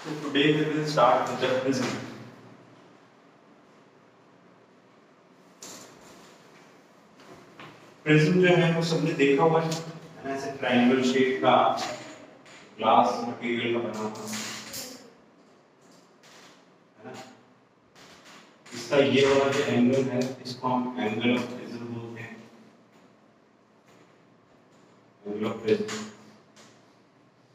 So today we will start with the prism. Prism जो है वो सबने देखा हुआ है ना, ऐसे ट्रायंगल शेप का ग्लास मटेरियल का बना हुआ है ना। इसका ये वाला जो एंगल है इसको हम एंगल ऑफ प्रिज्म बोलते हैं, एंगल ऑफ प्रिज्म।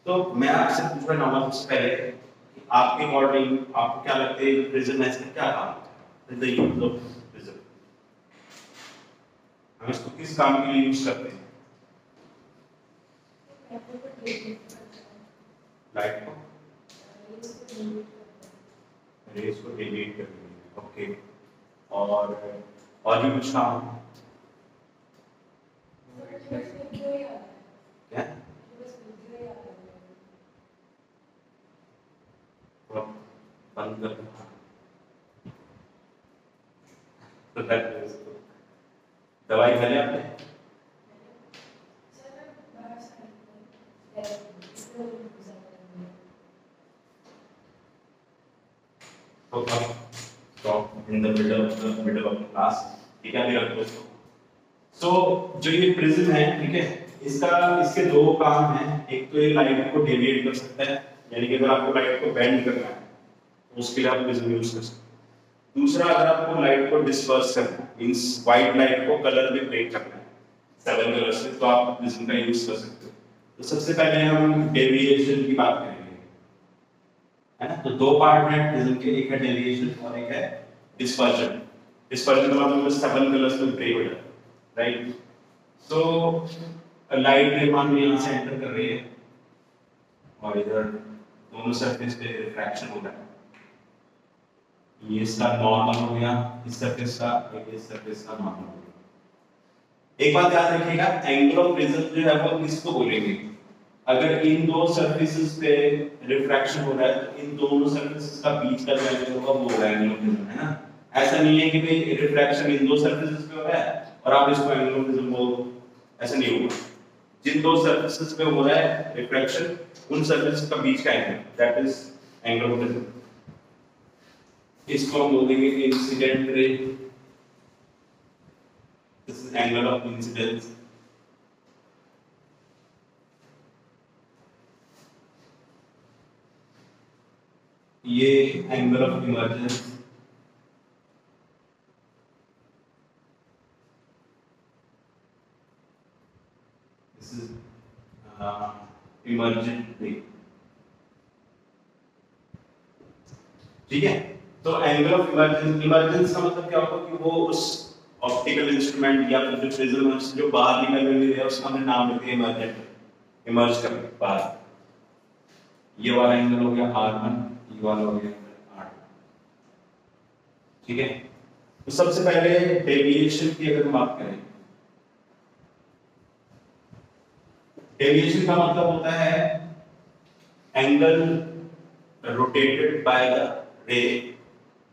तो मैं आपसे पूछ रहा हूँ सबसे पहले कि आपके अकॉर्डिंग आपको क्या लगता है प्रिज्म ऐसे क्या काम है, द यूज ऑफ प्रिज्म, हम इसको किस काम के लिए यूज करते हैं? लाइट को रेस को डिलीट करने के लिए, ओके। और भी कुछ काम क्या बंद कर तो दवाई खा ली आपने? तो stop in the middle of the class, ठीक है, अभी रख दो इसको। सो जो ये प्रिज्म है, ठीक है, इसके दो काम हैं। एक तो ये लाइट को डेविएट कर सकता है, यानी कि अगर आपको लाइट को बेंड करना है तो उसके लिए आप प्रिज्म यूज कर सकते हैं। दूसरा, अगर आपको लाइट को डिस्पर्स करना है, मींस व्हाइट लाइट को कलर में ब्रेक करना है 7 कलर से, तो आप प्रिज्म का यूज कर सकते हो। तो सबसे पहले हम डेविएशन की बात करेंगे, है ना। तो दो पार्ट हैं प्रिज्म के, एक है डेविएशन और एक है डिस्पर्जन। डिस्पर्जन का मतलब 7 कलर्स में ब्रेक हो जाता है, राइट। सो लाइट रे मान लो यहाँ से एंटर कर रही है और इधर दोनों सरफेस पे रिफ्रैक्शन हो रहा है। ये इसका नॉर्मल हो गया, इस सरफेस का, ये सरफेस का नॉर्मल हो गया। एक बात याद रखिएगा, एंगल ऑफ प्रिज्म जो है वो किसको बोलेंगे? अगर इन दो सरफेसेस पे रिफ्रैक्शन हो रहा है तो इन दोनों सरफेसेस का बीच का जो एंगल होगा वो होगा एंगल ऑफ प्रिज्म, है ना। ऐसा नहीं है कि भाई रिफ्रैक्शन इन दो सरफेसेस पे हो रहा है और आप इसको एंगल ऑफ प्रिज्म बोल दो, ऐसा नहीं होगा। जिन दो सरफेसेस पे हो रहा है रिफ्रैक्शन, उन सरफेसेस का बीच का angle, that is angle of prism. इसको हम बोलेंगे incident ray, this is angle of incidence. ये angle of emergence, this is emergent ray, ठीक है। तो एंगल ऑफ इमर्जेंस, इमर्जेंस का मतलब क्या होगा कि वो उस ऑप्टिकल इंस्ट्रूमेंट या फिर जो प्रिज्म है उससे जो बाहर निकलने वाली है उसका हमने नाम रख दिया इमर्जेंट, इमर्ज कर बाहर। ये वाला एंगल हो गया R1, ये वाला हो गया R2, ठीक है। तो सबसे पहले डेविएशन की अगर बात करें, डेविएशन का मतलब होता है एंगल रोटेटेड बाय द रे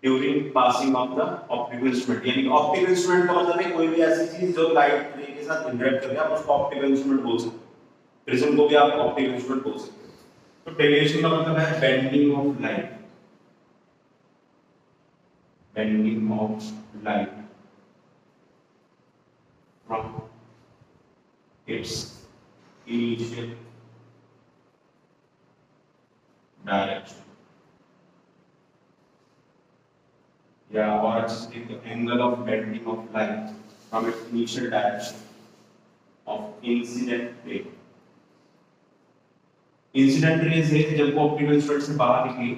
during passing of the optical instrument. यानी ऑप्टिकल इंस्ट्रूमेंट का मतलब है कोई भी ऐसी चीज जो लाइट रे के साथ इंटरेक्ट कर रही है, आप उसको ऑप्टिकल इंस्ट्रूमेंट बोल सकते हो। प्रिज्म को भी आप ऑप्टिकल इंस्ट्रूमेंट बोल सकते हो। तो डेविएशन का मतलब है bending of light, bending of light from its initial direction, या और the angle of bending of light from its initial direction of incident ray। Incident raise है जब वो ऑप्टिकल इंस्ट्रूमेंट से बाहर निकली,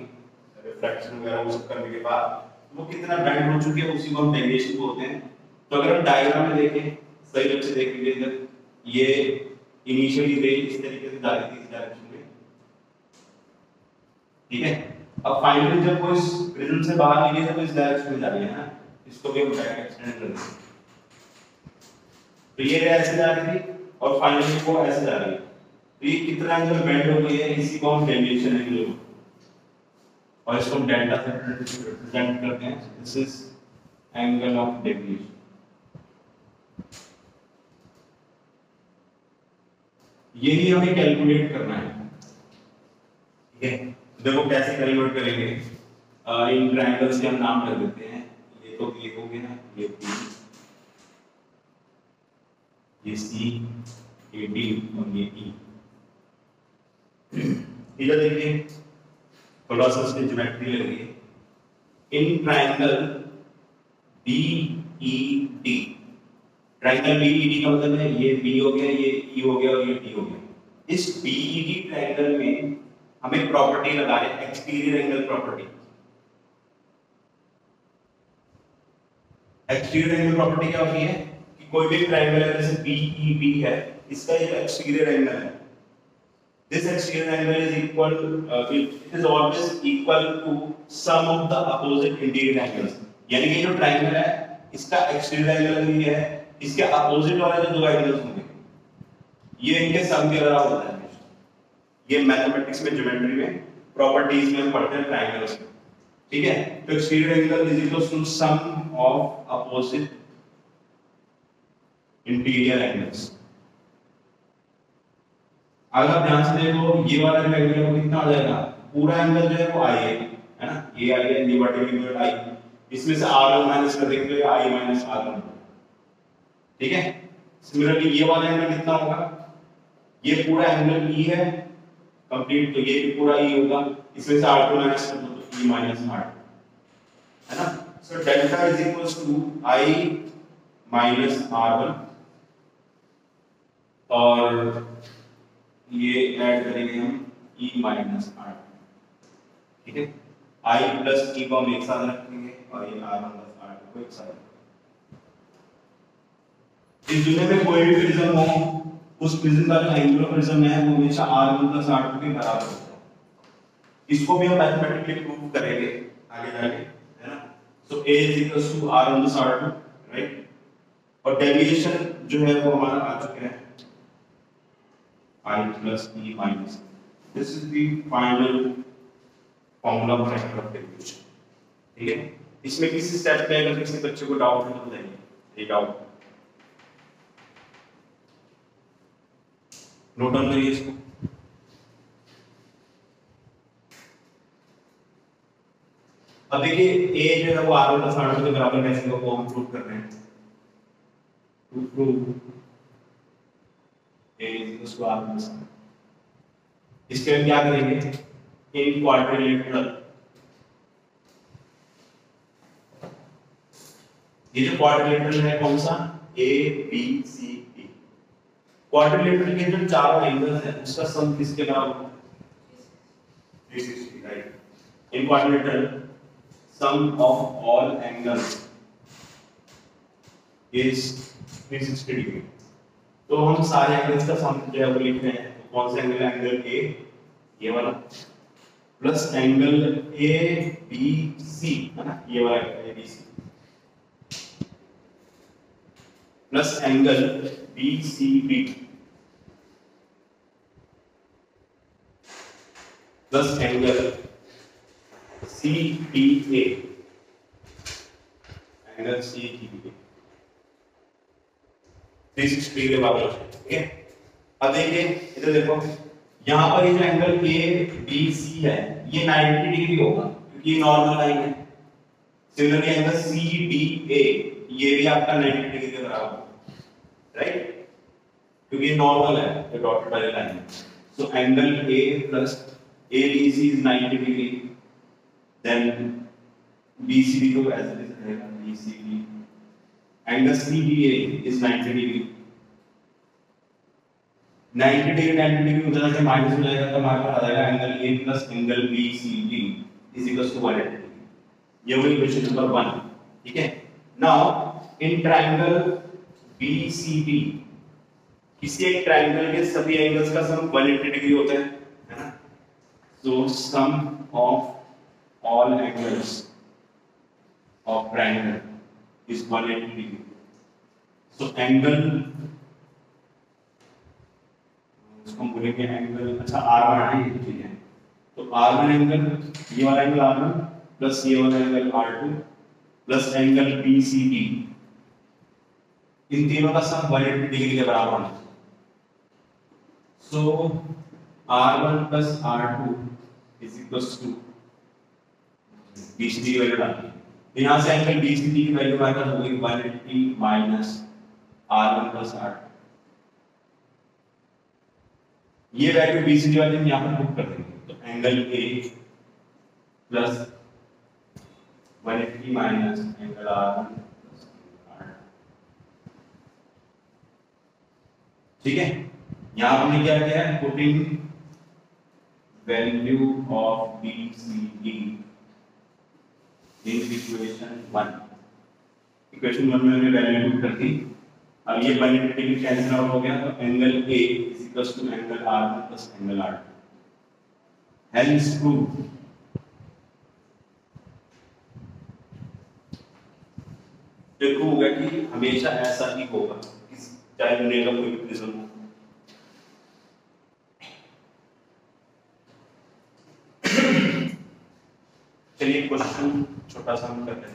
रिफ्रैक्शन वगैरह वो सब करने के बाद वो कितना बेंड हो चुकी है उसी को हम डेविएशन बोलते हैं। तो अगर हम डायग्राम में देखें, सही रूप से देखेंगे, इधर ये इनिशियली रे इस तरीके से जा रही थी इस डायरेक्शन में, ठीक है। अब फाइनली जब वो इस प्रिज्म से बाहर निकली तो इस डायरेक्शन में जा रही है ना, इसको भी हम डायरेक्ट एक्सटेंड कर देंगे। तो ये रे ऐसे जा रही थी और फाइनली वो ऐसे जा रही है, तो ये कितना एंगल बेंड हो गई है, इसी को हम डेविएशन एंगल बोलते हैं और इसको हम डेल्टा से रिप्रेजेंट करते हैं। This is angle of deviation. यही हमें कैलकुलेट करना है, ठीक है। देखो कैसे कन्वर्ट करेंगे, इन ट्रायंगल्स के हम नाम रख देते हैं। ये तो ए हो गया, ये बी, ये सी, ये डी और ये ई। इधर देखिए थोड़ा सा उसकी ज्योमेट्री लग रही है। In triangle B E D, triangle B E D का मतलब है ये बी हो गया, ये ई हो गया और ये डी हो गया। इस बी ई डी ट्रायंगल में हमें प्रॉपर्टी लगा है exterior angle property. Exterior angle property क्या होती है कि कोई भी ट्रायंगल है जैसे बी ई बी है, इसका ये एक्सटीरियर एंगल है, this exterior angle is equal it is always equal to sum of the opposite interior angles। यानी कि जो ट्रायंगल है इसका एक्सटीरियर एंगल भी है, इसके अपोजिट वाले जो दो एंगल्स होंगे ये इनके सम के बराबर होता है। ये मैथमेटिक्स में ज्योमेट्री में प्रॉपर्टीज में पढ़ते हैं ट्रायंगल्स में, ठीक है। तो exterior angle is equal to sum of opposite interior angles. अगर आप ध्यान से देखो ये वाला जो एंगल है वो कितना आ जाएगा, पूरा एंगल जो है वो आई है ना, ये आई है, ये वर्टिकल यूनिट आई, इसमें से r1 माइनस कर देंगे तो i माइनस r1, ठीक है। सिमिलरली ये वाला एंगल कितना होगा, ये पूरा एंगल e है कंप्लीट, तो ये भी पूरा e होगा, इसमें से r2 माइनस कर दो तो e माइनस r, है ना। So delta is equals to i minus r1 और ये ऐड करेंगे हम e माइनस r, ठीक है। i प्लस e को हम एक साथ रखेंगे और ये r1 प्लस r2 को एक साथ। इस दुनिया में कोई भी प्रिज्म हो, उस प्रिज्म का जो एंगुलर प्रिज्म है वो हमेशा r1 प्लस r2 के बराबर होता है। इसको भी हम मैथमेटिकली प्रूव करेंगे आगे जाके, है ना। So a is equal to r1 plus r2, right. और डेविएशन जो है वो हमारा आ चुका है I plus E minus। This is the final formula for angle of deviation, ठीक है। इसमें किसी स्टेप में अगर किसी बच्चे को डाउट है तो बताइए, ये डाउट नोट डाउन करिए इसको। अब देखिए A जो है वो R1 प्लस R2 के बराबर कैसे होगा वो हम प्रूव कर रहे हैं। To prove A is equal to R plus R, इसके हम क्या करेंगे, इन क्वाड्रिलेटरल, ये जो क्वाड्रिलेटरल है कौन सा, A B C D, quadrilateral के जो चारों एंगल्स हैं उसका सम किसके बराबर होता है, 360, right. In quadrilateral sum of all angles is 360 degree. तो हम सारे एंगल्स का सम जो है वो लिख रहे हैं। तो कौन सा एंगल है, एंगल ए, ये वाला, plus angle A B C, है ना, ये वाला A B C, plus angle B C B, plus angle C D A, angle C D A 360 degree बराबर है, ठीक है। अब देखिए इधर देखो, यहाँ पर ये जो एंगल ए बी सी है ये 90 डिग्री होगा क्योंकि ये नॉर्मल लाइन है। Similarly angle C D A ये भी आपका 90 डिग्री के बराबर होगा, राइट, क्योंकि ये नॉर्मल है, ये डॉटेड वाली लाइन है। So angle A plus A B C is 90 degree, then B C D को ऐसे रहेगा, B C D angle CDA is 90 degree, 90 degree उधर से माइनस हो जाएगा तो हमारे पास आ जाएगा angle A plus angle BCD is equal to 180 degree. ये वही क्वेश्चन नंबर 1, ठीक है। नाउ इन ट्रायंगल BCD किसी एक ट्रायंगल के सभी एंगल्स का सम 180 डिग्री होता है ना। So sum of all angles of triangle is 180 degree। So angle इसको हम बोलेंगे एंगल, अच्छा R1 है ये चीज है, तो R1 एंगल, ये वाला एंगल R1 प्लस ये वाला angle R2 plus angle BCD, इन तीनों का सम 180 डिग्री के बराबर होना चाहिए। So R1 plus R2 is equals to BCD की वैल्यू डालनी है। तो यहाँ से एंगल BCD की वैल्यू आकर होगी 180 माइनस R1 प्लस R2। ये वैल्यू BCD वाले हम यहाँ पर पुट कर देंगे। तो angle A plus 180 minus angle R1 plus R2। ठीक है, यहाँ हमने क्या किया है, putting value of BCD in equation 1। Equation 1 में हमने वैल्यू पुट कर दी। अब ये 180 कैंसिल आउट हो गया, तो angle A is equal to angle R1 plus angle R2। Hence prove देखो होगा कि हमेशा ऐसा ही होगा, चाहे दुनिया का कोई भी प्रिज्म हो। चलिए क्वेश्चन छोटा सा हम कर लेते हैं।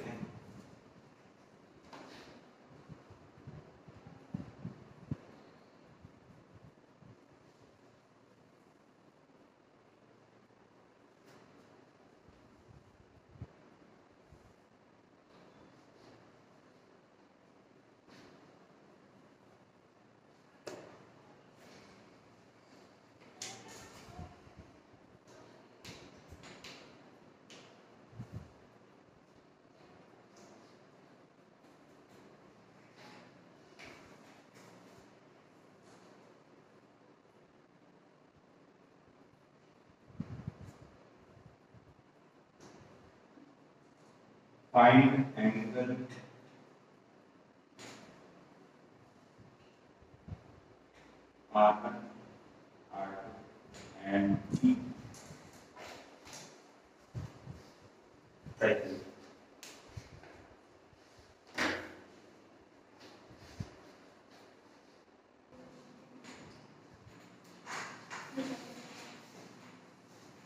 Find angle R1, R2 and E. Right.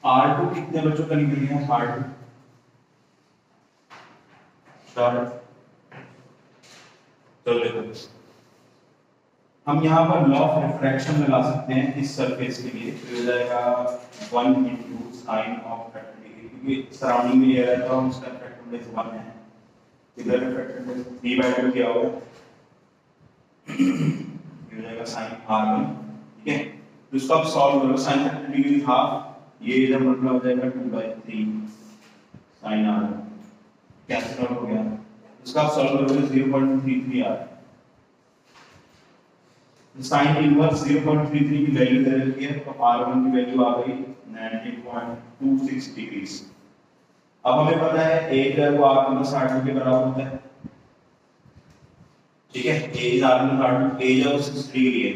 R2 कितने बच्चों का निकल गया? R2 चलो देखो, हम यहाँ पर लॉ ऑफ रिफ्रैक्शन लगा सकते हैं इस सरफेस के लिए। तो हो जाएगा 1 into sin of 30 डिग्री, क्योंकि सराउंडिंग में एयर है तो हम उसका रिफ्रैक्टिव इंडेक्स 1 है। इधर रिफ्रैक्टिव इंडेक्स 3/2 क्या होगा, ये हो जाएगा sin R1। ठीक है, तो इसको आप सॉल्व करो। sin 30 डिग्री हाफ, ये इधर मतलब हो जाएगा 2/3 sin R1, कैंसिल आउट हो गया। इसका आप सॉल्व करोगे 0.33 आ रहा है। साइन इनवर्स 0.33 की वैल्यू दे रखी है, तो R1 की वैल्यू आ गई 90.26 डिग्री। अब हमें पता है a जो है वो R1 प्लस R2 के बराबर होता है। ठीक है, a is R1 plus R2, a जो है 60 डिग्री है,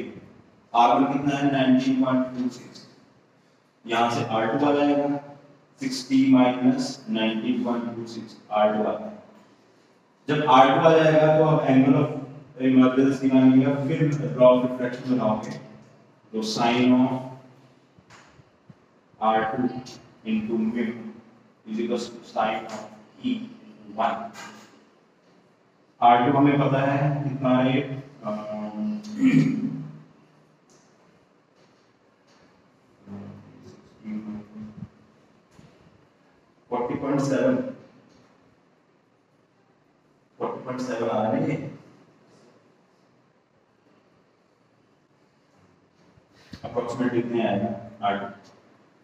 R1 कितना है 19.26। यहां से R2 आ जाएगा 60 माइनस 19.26, R2 आता है। जब R2 आ जाएगा तो अब एंगल ऑफ इमर्जेंस निकालेंगे, फिर लॉ ऑफ रिफ्रैक्शन बनाओगे। तो sine of R2 into mu is equals to sin of E 1। R2 हमें पता है कितना है, 40.7 आ रहा है। अप्रोक्सीमेटली कितने आएगा R2।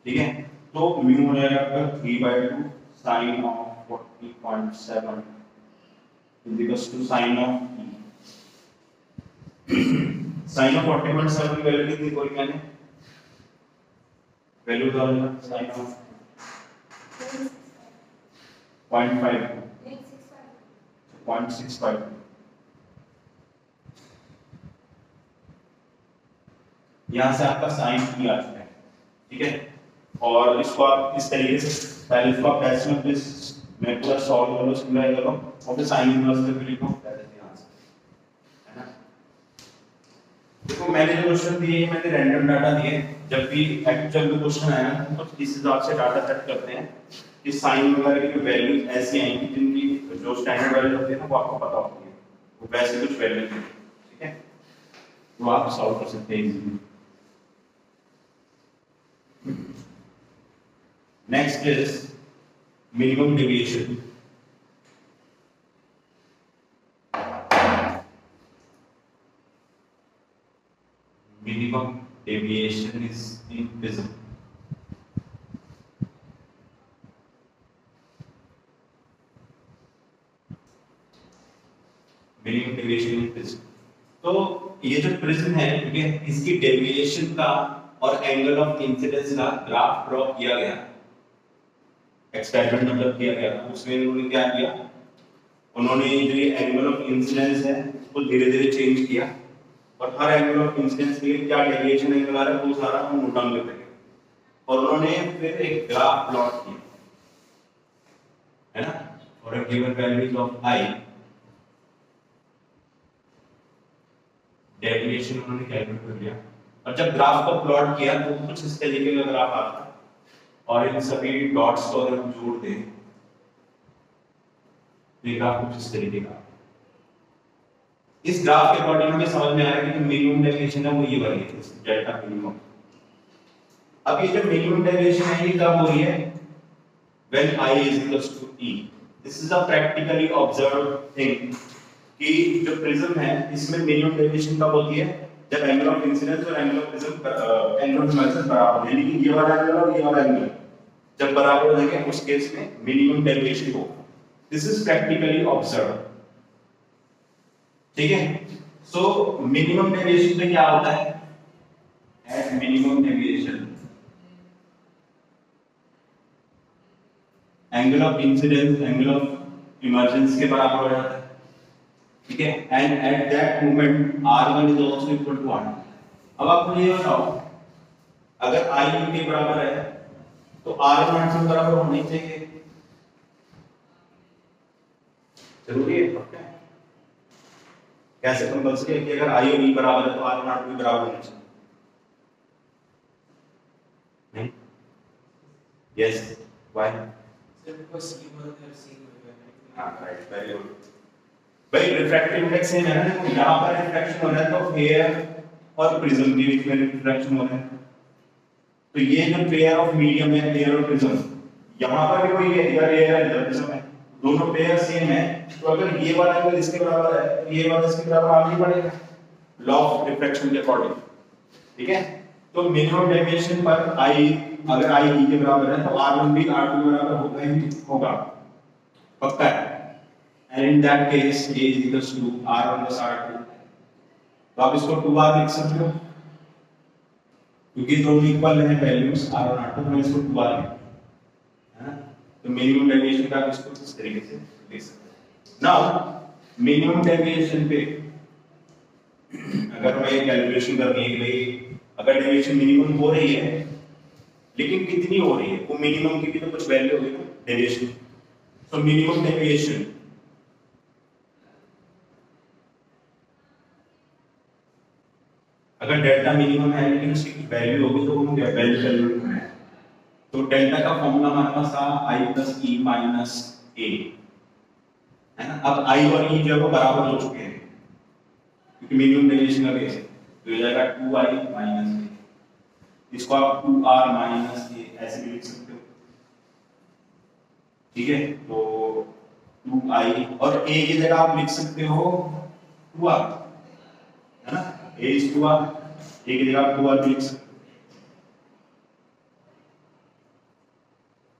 ठीक है, तो म्यू हो जाएगा आपका 3/2 sin of 40.7 is equals to sin of E। sin of 40.7 की वैल्यू कितनी बोली मैंने, वैल्यू क्या होगा sin of 0.65 यहां से आपका साइन की आ चुका है। ठीक है, और इसको आप इस तरीके से पहले इसको आप डेसिमल प्लेस में पूरा सॉल्व करो, सिंप्लीफाई करो और फिर साइन इनवर्स करके लिखो, डायरेक्टली आंसर है ना। देखो मैंने जो क्वेश्चन दिए मैंने रैंडम डाटा दिए, जब भी एक्चुअल में क्वेश्चन आया ना तो इस हिसाब से डाटा सेट करते हैं कि साइन वगैरह की वैल्यू ऐसी आएंगी जिनकी जो स्टैंडर्ड वैल्यू होती है ना वो आपको पता होती है, वो वैसे कुछ वैल्यू है। ठीक है, तो आप सॉल्व कर सकते हैं easily. Next is minimum deviation. Minimum deviation is in prism. Minimum deviation in prism. तो ये जो प्रिज्म है, ठीक है, इसकी डेविएशन का और एंगल ऑफ इंसिडेंस का ग्राफ ड्रॉ किया गया, एक्सपेरिमेंट मतलब किया गया। उसमें उन्होंने क्या किया, उन्होंने जो ये एंगल ऑफ इंसिडेंस है उसको धीरे धीरे चेंज किया और हर एंगल ऑफ इंसिडेंस के लिए क्या डेविएशन एंगल आ रहा है वो सारा हम नोट डाउन करते हैं और उन्होंने फिर एक ग्राफ प्लॉट किया, है ना, for a given values of I deviation उन्होंने कैलकुलेट कर लिया। और जब ग्राफ को प्लॉट किया तो कुछ इस तरीके का ग्राफ आता है और इन सभी डॉट्स को अगर हम जोड़ दें तो ये ग्राफ कुछ इस तरीके का। इस ग्राफ के अकॉर्डिंग हमें समझ में आ रहा है कि जो मिनिमम डेविएशन है वो ये वाली है, डेल्टा मिनिमम। अब ये जो मिनिमम डेविएशन है ये कब हो रही है, when I is equals to E। This is a practically observed thing कि जो प्रिज्म है इसमें मिनिमम डेविएशन कब होती है, जब एंगल ऑफ इंसिडेंस और angle of prism angle of immersion बराबर हो, यानी कि ये वाला एंगल और ये वाला एंगल जब बराबर हो जाएंगे उस केस में मिनिमम डेविएशन होगा। दिस इज प्रैक्टिकली ऑब्जर्व, ठीक है। सो मिनिमम डेविएशन में क्या होता है, at minimum deviation angle of incidence angle of emergence के बराबर हो जाता है, ठीक है। And at that moment r1 is also equal to r2। अब आप मुझे ये बताओ, अगर i के बराबर है तो r1 r2 बराबर होना ही चाहिए, जरूरी है, पक्का है। कैसे कंपल्सरी है कि अगर i और e बराबर है तो r1 r2 भी बराबर होना चाहिए, नहीं? Yes, why? हाँ, राइट, वेरी गुड। भाई रिफ्रैक्टिव इंडेक्स सेम है ना, यहाँ पर रिफ्रैक्शन हो रहा है तो एयर और प्रिज्म के बीच में रिफ्रैक्शन हो रहा है, तो ये जो पेयर ऑफ मीडियम है एयर और प्रिज्म, यहाँ पर भी कोई है, इधर एयर है इधर प्रिज्म है, दोनों पेयर सेम है, तो अगर ये वाला एंगल इसके बराबर है तो ये वाला इसके बराबर आना ही पड़ेगा लॉ ऑफ रिफ्रैक्शन के अकॉर्डिंग, ठीक है। तो मिनिमम डेविएशन पर i अगर i e के बराबर है तो r1 भी r2 के बराबर होगा ही होगा, पक्का है। and in that case a is equals to r1 plus r2, तो आप इसको 2r लिख सकते हो क्योंकि दोनों इक्वल है वैल्यूज r1 r2, तो इसको 2r है ना। तो मिनिमम डेविएशन का आप इसको इस तरीके से लिख सकते हो। नाउ मिनिमम डेविएशन पे अगर हमें कैलकुलेशन करनी है कि भाई अगर डेविएशन मिनिमम हो रही है लेकिन कितनी हो रही है, वो मिनिमम की भी तो कुछ वैल्यू होगी ना डेविएशन। सो मिनिमम डेविएशन अगर डेल्टा मिनिमम है लेकिन उसकी कुछ वैल्यू होगी तो वो वैल्यू कैलकुलेट करना है। तो डेल्टा का फॉर्मूला हमारे पास था i plus e minus a, है ना। अब i और e जो है वो बराबर हो चुके हैं क्योंकि मिनिमम डेविएशन का केस है, तो हो जाएगा 2i माइनस a, इसको आप 2r माइनस a ऐसे भी लिख सकते हो, ठीक है। तो 2i और a की जगह आप लिख सकते हो 2r, है ना, a is 2r, a की जगह आप 2r लिख सकते हो,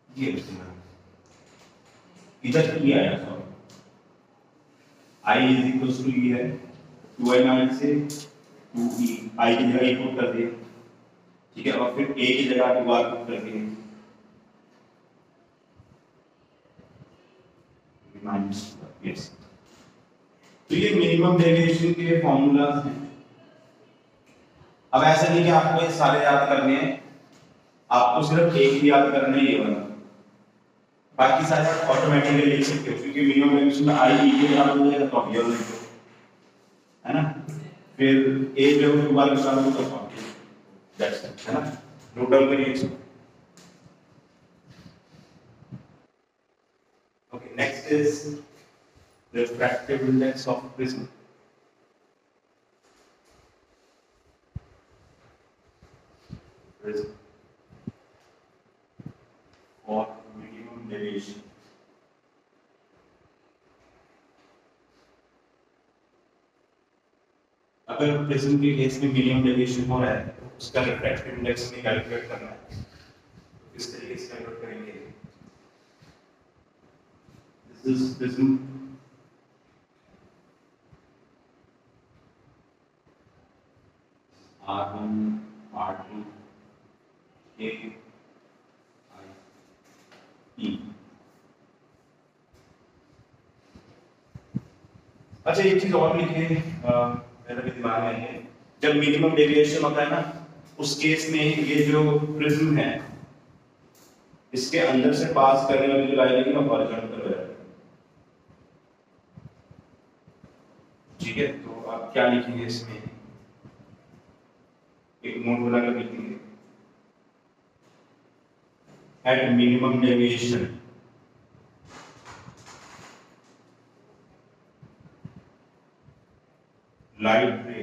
ये इधर e आया, sorry i is equals to e है, 2i minus a 2e, i की जगह e पुट कर दिए, ठीक है, और फिर a की जगह 2r पुट कर दिए माइनस, यस। तो ये मिनिमम डेविएशन के फॉर्मूलाज हैं। अब ऐसा नहीं कि आपको ये सारे याद करने हैं, आपको सिर्फ एक ही याद करना है, ये वाला, बाकी सारे ऑटोमेटिकली लिख सकते हो क्योंकि मिनिमम डेविएशन में i e के बराबर हो जाएगा तो ऑब्वियस लिख दो, है ना। फिर a जो है 2r के बराबर होगा तो दैट्स इट, है ना। नोट डाउन करिए इसको। Okay, next is refractive index of prism. Prism deviation. अगर प्रिज्म के केस में मिनिमम डेविएशन हो रहा है तो उसका रिफ्रैक्टिव इंडेक्स में कैलकुलेट करना है, तो किस तरीके से कैलकुलेट करेंगे? This is prism R1 R2 A I E। अच्छा एक चीज और लिखिए, मेरे भी दिमाग में है, जब मिनिमम डेविएशन होता है ना उस केस में ये जो प्रिज्म है इसके अंदर से पास करने वाली जो लाइन है वो हॉरिजॉन्टल है। ठीक है, तो आप क्या लिखेंगे इसमें? एक नोट बनाकर लिखेंगे eight minimum deviation light ray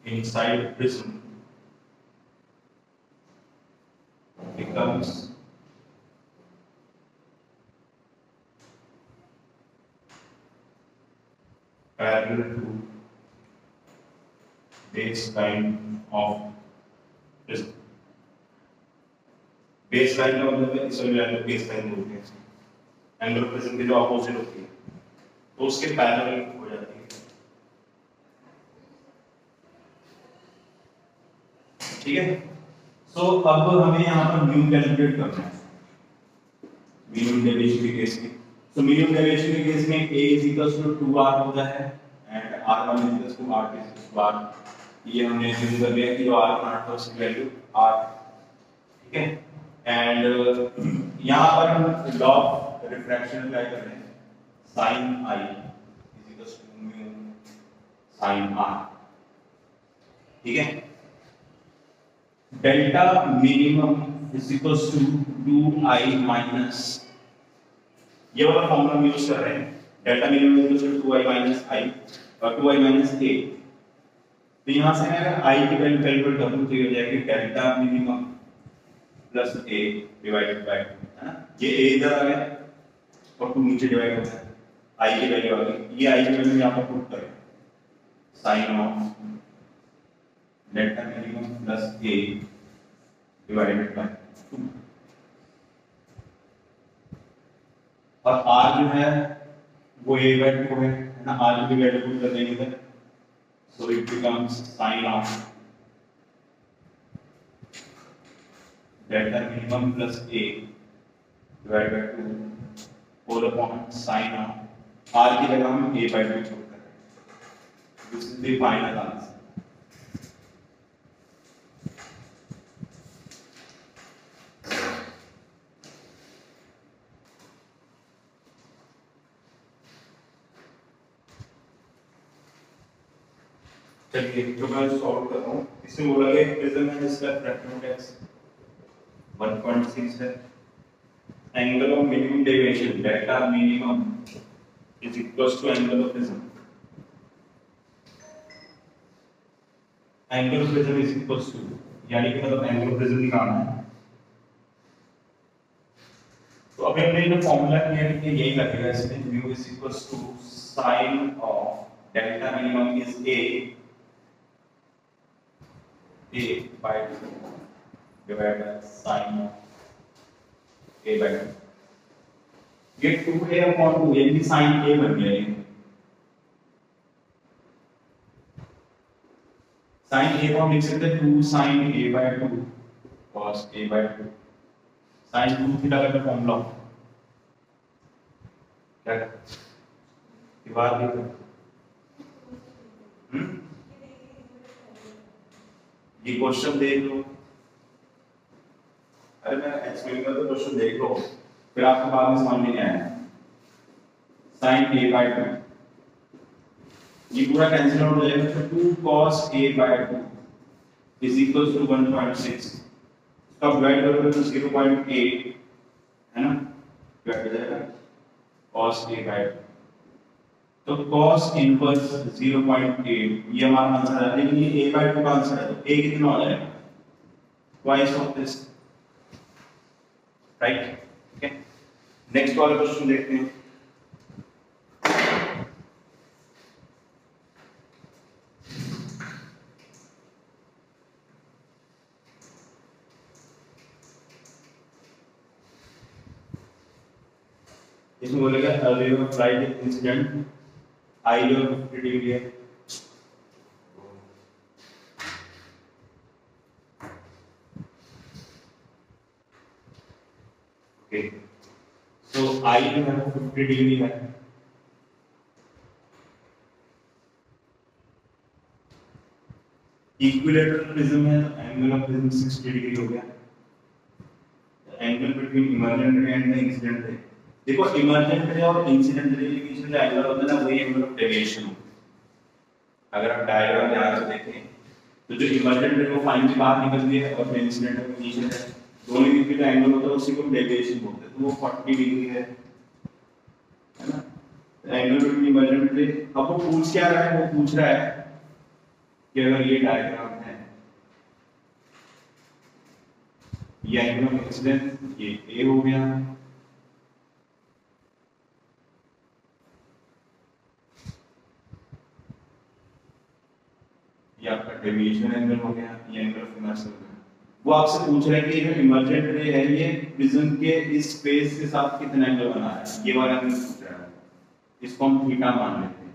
inside prism becomes parallel to baseline of prism। baseline का मतलब है इस वाले baseline बोलते हैं, एंगल ऑफ प्रिज्म की जो अपोजिट होती है तो उसके पैरेलल हो जाती है। ठीक है, सो अब हमें यहाँ पर म्यू कैलकुलेट करना है मिनिमम डेविएशन के केस में। तो मिनिमम डेविएशन के केस में a = 2r होता है एंड r1 = r2 ये हमने अज्यूम कर लिया कि जो r1 r2 उसकी वैल्यू r। ठीक है, एंड यहाँ पर हम लॉ ऑफ रिफ्रैक्शन अप्लाई कर रहे हैं, sin I = mu sin r। ठीक है, डेल्टा मिनिमम = 2i माइनस, ये वाला फॉर्मूला हम यूज कर रहे हैं, delta minimum = 2i minus i और 2i माइनस a। तो यहां से मैं अगर i की वैल्यू कैलकुलेट करूं तो ये हो जाएगी delta minimum plus a divided by 2, है ना, ये a इधर आ गया और 2 नीचे डिवाइड होता है, i की वैल्यू आ गई, ये i की वैल्यू यहां पर पुट करें, sin of delta minimum plus a divided by 2 और r जो है वो a बाय 2 है ना, r की वैल्यू पुट कर देंगे इधर, so it becomes sin of delta minimum plus a divided by 2 whole upon sin of r की जगह हम a बाय 2 पुट कर रहे हैं। This is the final answer. चलिए जो मैं सॉल्व कर रहा हूँ, इसमें बोला गया प्रिज्म है जिसका रिफ्रैक्टिव इंडेक्स 1.6 है, angle of minimum deviation delta minimum is equals to angle of prism, angle of prism is equals to, यानी कि मतलब एंगल ऑफ प्रिज्म निकालना है। तो अभी हमने जो फॉर्मूला किया है कि यही लगेगा इसमें, mu is equals to sine of delta minimum is a by 2 divided by sin of a by 2, ये 2a upon 2 यानी कि sin a बन गया, ये sin a को हम लिख सकते हैं 2 sin a by 2 cos a by 2 sin 2 theta का फॉर्मूला क्या दीवार देखो, ये क्वेश्चन देख लो, अरे मैं एक्सप्लेन कर दो, क्वेश्चन देख लो फिर आपको बाद में समझ में नहीं आएगा। sin a by 2 ये पूरा कैंसिल आउट हो जाएगा, तो 2 cos a by 2 is equal to 1.6, इसका डिवाइड करोगे तो 0.8 है ना, डिवाइड हो जाएगा cos a by 2, तो cos इनवर्स 0.8 ये हमारा आंसर है, लेकिन ये a by 2 का आंसर है, तो a कितना हो जाएगा, twice of this, राइट। ठीक है, नेक्स्ट वाला क्वेश्चन देखते हैं। इसमें बोलेगा early of flight incident I of 50 degree है। ओके, सो आई जो है वो 50 डिग्री है। इक्विलैटरल प्रिज्म है तो एंगल ऑफ प्रिज्म 60 डिग्री हो गया। एंगल बिटवीन इमर्जेंट रे एंड द इंसिडेंट रे, देखो इमर्जेंट रे और इंसिडेंट रे के बीच में जो एंगल होता है ना वही एंगल ऑफ डेविएशन होता है। अगर आप डायग्राम ध्यान से देखें तो जो इमर्जेंट रे वो फाइनली बाहर निकल गई है और जो इंसिडेंट है वो नीचे है, दोनों के बीच जो एंगल होता है उसी को डेविएशन बोलते हैं। तो वो 40 डिग्री है ना, एंगल बिटवीन इमर्जेंट रे। अब वो पूछ क्या रहा है, वो पूछ रहा है कि अगर ये डायग्राम है, ये एंगल ऑफ इंसिडेंस ये ए हो गया, ये आपका डेविएशन एंगल हो गया, ये एंगल ऑफ इमर्शन हो गया। वो आपसे पूछ रहा है कि ये जो इमर्जेंट रे है ये प्रिज्म के इस फेस के साथ कितना एंगल बना है, ये वाला एंगल पूछ रहा है। इसको हम थीटा मान लेते हैं।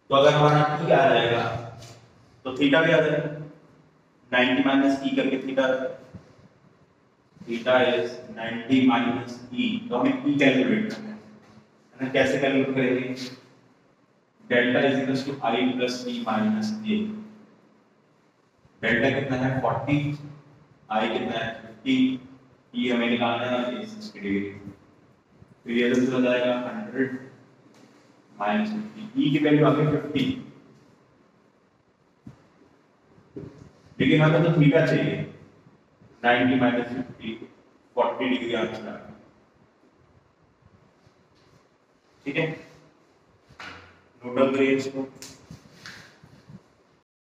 तो अगर हमारा ई आ जाएगा तो थीटा भी आ जाएगा, 90 माइनस ई करके थीटा, थीटा इज 90 माइनस ई। तो हमें ई कैलकुलेट करना है ना, कैसे कैलकुलेट करेंगे, delta is equal to I plus E minus A. Delta कितना है 40, आई कितना है 50, ई हमें निकालना है 60 डिग्री। तो ये आंसर हो जाएगा 100 माइनस 50, ई की वैल्यू आ गई 50, लेकिन हमें तो थीटा चाहिए, 90 माइनस 50 40 डिग्री आंसर आ गया। ठीक है, नोट डाउन करिए इसको।